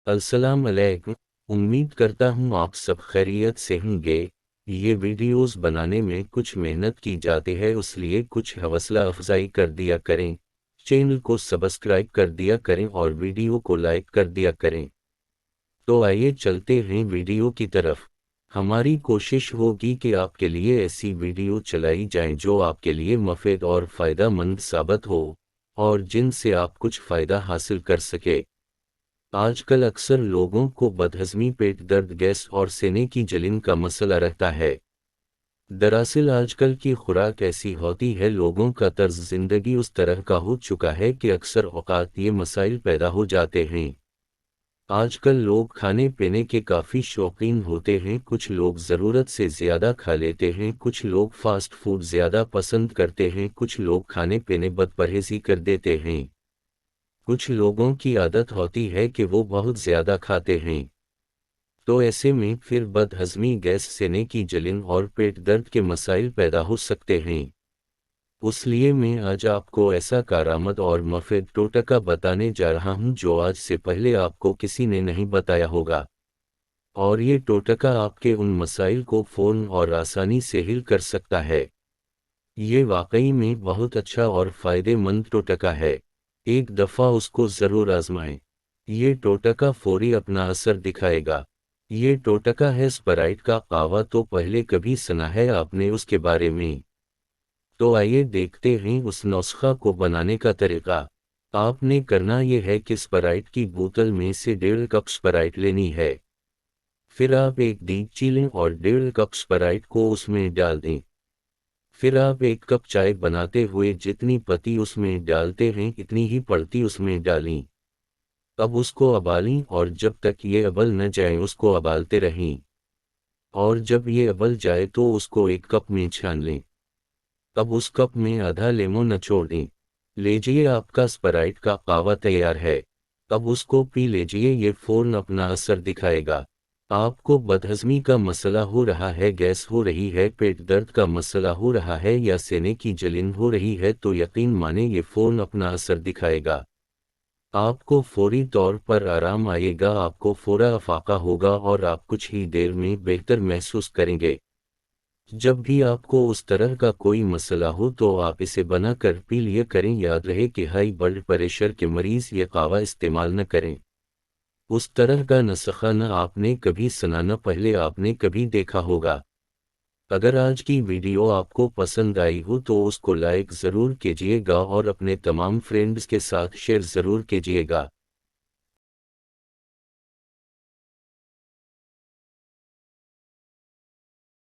अस्सलाम अलैकुम। उम्मीद करता हूँ आप सब खैरियत से होंगे। ये वीडियोस बनाने में कुछ मेहनत की जाती है, इसलिए कुछ हौसला अफजाई कर दिया करें। चैनल को सब्सक्राइब कर दिया करें और वीडियो को लाइक कर दिया करें। तो आइए चलते हैं वीडियो की तरफ। हमारी कोशिश होगी कि आपके लिए ऐसी वीडियो चलाई जाएं जो आपके लिए मुफीद और फ़ायदा मंद साबित हो और जिनसे आप कुछ फ़ायदा हासिल कर सके। आजकल अक्सर लोगों को बदहज़मी, पेट दर्द, गैस और सीने की जलन का मसला रहता है। दरअसल आजकल की खुराक ऐसी होती है, लोगों का तर्ज ज़िंदगी उस तरह का हो चुका है कि अक्सर औक़ात ये मसाइल पैदा हो जाते हैं। आजकल लोग खाने पीने के काफ़ी शौकीन होते हैं, कुछ लोग ज़रूरत से ज़्यादा खा लेते हैं, कुछ लोग फ़ास्ट फूड ज़्यादा पसंद करते हैं, कुछ लोग खाने पीने बदपरहेज़ी कर देते हैं। कुछ लोगों की आदत होती है कि वो बहुत ज़्यादा खाते हैं। तो ऐसे में फिर बदहज़मी, गैस, सीने की जलन और पेट दर्द के मसाइल पैदा हो सकते हैं। इसलिए मैं आज आपको ऐसा कारआमद और मुफीद टोटका बताने जा रहा हूं जो आज से पहले आपको किसी ने नहीं बताया होगा। और ये टोटका आपके उन मसाइल को फ़ौरन और आसानी से हल कर सकता है। ये वाकई में बहुत अच्छा और फ़ायदेमंद टोटका है। एक दफ़ा उसको ज़रूर आजमाएं। ये टोटका फौरी अपना असर दिखाएगा। ये टोटका है स्प्राइट का कहवा। तो पहले कभी सुना है आपने उसके बारे में? तो आइए देखते हैं उस नुस्खा को बनाने का तरीका। आपने करना यह है कि स्प्राइट की बोतल में से 1.5 कप स्प्राइट लेनी है। फिर आप एक देगची लें और 1.5 कप स्प्राइट को उसमें डाल दें। फिर आप 1 कप चाय बनाते हुए जितनी पत्ती उसमें डालते हैं इतनी ही पत्ती उसमें डालें। अब उसको उबालें और जब तक ये उबल न जाए उसको उबालते रहें। और जब ये उबल जाए तो उसको एक कप में छान लें। अब उस कप में आधा लेमन निचोड़ दें। लीजिए, आपका स्प्राइट का कहवा तैयार है। अब उसको पी लीजिए, ये फौरन अपना असर दिखाएगा। आपको बदहज़मी का मसला हो रहा है, गैस हो रही है, पेट दर्द का मसला हो रहा है या सीने की जलन हो रही है तो यकीन माने ये फौरन अपना असर दिखाएगा। आपको फौरी तौर पर आराम आएगा, आपको फौरा अफाका होगा और आप कुछ ही देर में बेहतर महसूस करेंगे। जब भी आपको उस तरह का कोई मसला हो तो आप इसे बनाकर पी लिया करें। याद रहे कि हाई ब्लड प्रेशर के मरीज़ ये कहवा इस्तेमाल न करें। उस तरह का नुस्खा न आपने कभी सुना, न पहले आपने कभी देखा होगा। अगर आज की वीडियो आपको पसंद आई हो तो उसको लाइक ज़रूर कीजिएगा और अपने तमाम फ्रेंड्स के साथ शेयर ज़रूर कीजिएगा।